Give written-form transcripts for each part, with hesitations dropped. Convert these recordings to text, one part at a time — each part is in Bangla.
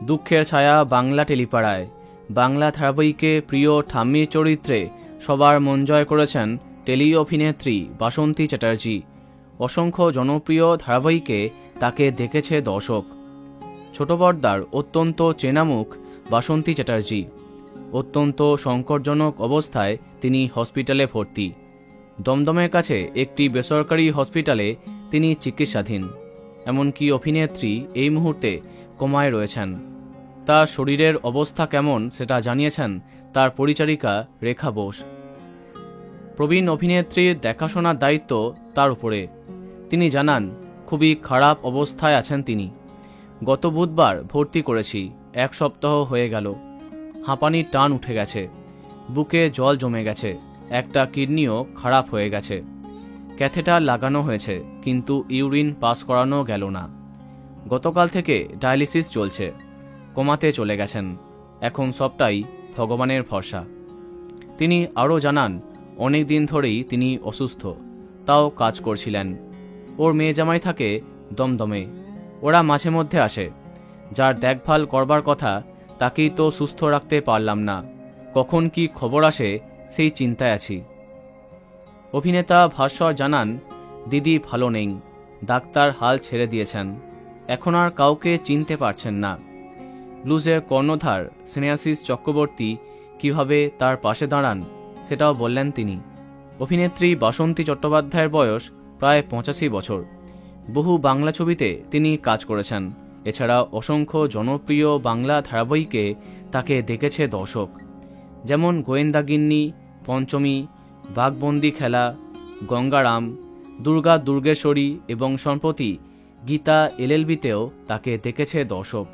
দুঃখের ছায়া বাংলা টেলিপাড়ায়। বাংলা ধারাবাহিকে প্রিয় ঠাম্মি চরিত্রে সবার মন জয় করেছেন টেলি অভিনেত্রী বাসন্তী চ্যাটার্জি। অসংখ্য জনপ্রিয় ধারাবাহিকে তাকে দেখেছে দর্শক। ছোট পর্দার অত্যন্ত চেনা মুখ বাসন্তী চ্যাটার্জি। অত্যন্ত সংকটজনক অবস্থায় তিনি হসপিটালে ভর্তি। দমদমের কাছে একটি বেসরকারি হসপিটালে তিনি চিকিৎসাধীন। এমনকি অভিনেত্রী এই মুহূর্তে কোমায় রয়েছেন। তার শরীরের অবস্থা কেমন সেটা জানিয়েছেন তার পরিচারিকা রেখা বোস। প্রবীণ অভিনেত্রীর দেখাশোনার দায়িত্ব তার উপরে। তিনি জানান, খুবই খারাপ অবস্থায় আছেন তিনি। গত বুধবার ভর্তি করেছি, 1 সপ্তাহ হয়ে গেল। হাঁপানির টান উঠে গেছে, বুকে জল জমে গেছে, একটা কিডনিও খারাপ হয়ে গেছে। ক্যাথেটার লাগানো হয়েছে, কিন্তু ইউরিন পাস করানো গেল না। গতকাল থেকে ডায়ালিসিস চলছে। কোমাতে চলে গেছেন। এখন সবটাই ভগবানের ভরসা। তিনি আরও জানান, অনেক দিন ধরেই তিনি অসুস্থ, তাও কাজ করছিলেন। ওর মেয়ে জামাই থাকে দমদমে, ওরা মাঝে মধ্যে আসে। যার দেখভাল করবার কথা তাকেই তো সুস্থ রাখতে পারলাম না। কখন কি খবর আসে সেই চিন্তায় আছি। অভিনেতা ভাস্বর জানান, দিদি ভালো নেই, ডাক্তার হাল ছেড়ে দিয়েছেন, এখন আর কাউকে চিনতে পারছেন না। ব্লুজের কর্ণধার স্নেহাশিস চক্রবর্তী কিভাবে তার পাশে দাঁড়ান সেটাও বললেন তিনি। অভিনেত্রী বাসন্তী চট্টোপাধ্যায়ের বয়স প্রায় 85 বছর। বহু বাংলা ছবিতে তিনি কাজ করেছেন। এছাড়া অসংখ্য জনপ্রিয় বাংলা ধারাবাহিকে তাকে দেখেছে দর্শক, যেমন গোয়েন্দাগিন্নি, পঞ্চমী, বাঘবন্দি খেলা, গঙ্গারাম, দুর্গা দুর্গেশ্বরী এবং সম্প্রতি গীতা এলএলবিতেও তাকে দেখেছে দর্শক।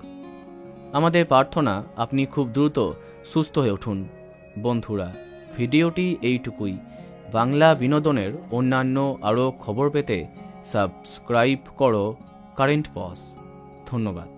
আমাদের প্রার্থনা আপনি খুব দ্রুত সুস্থ হয়ে উঠুন। বন্ধুরা, ভিডিওটি এইটুকুই। বাংলা বিনোদনের অন্যান্য আরও খবর পেতে সাবস্ক্রাইব করো কারেন্ট পজ। ধন্যবাদ।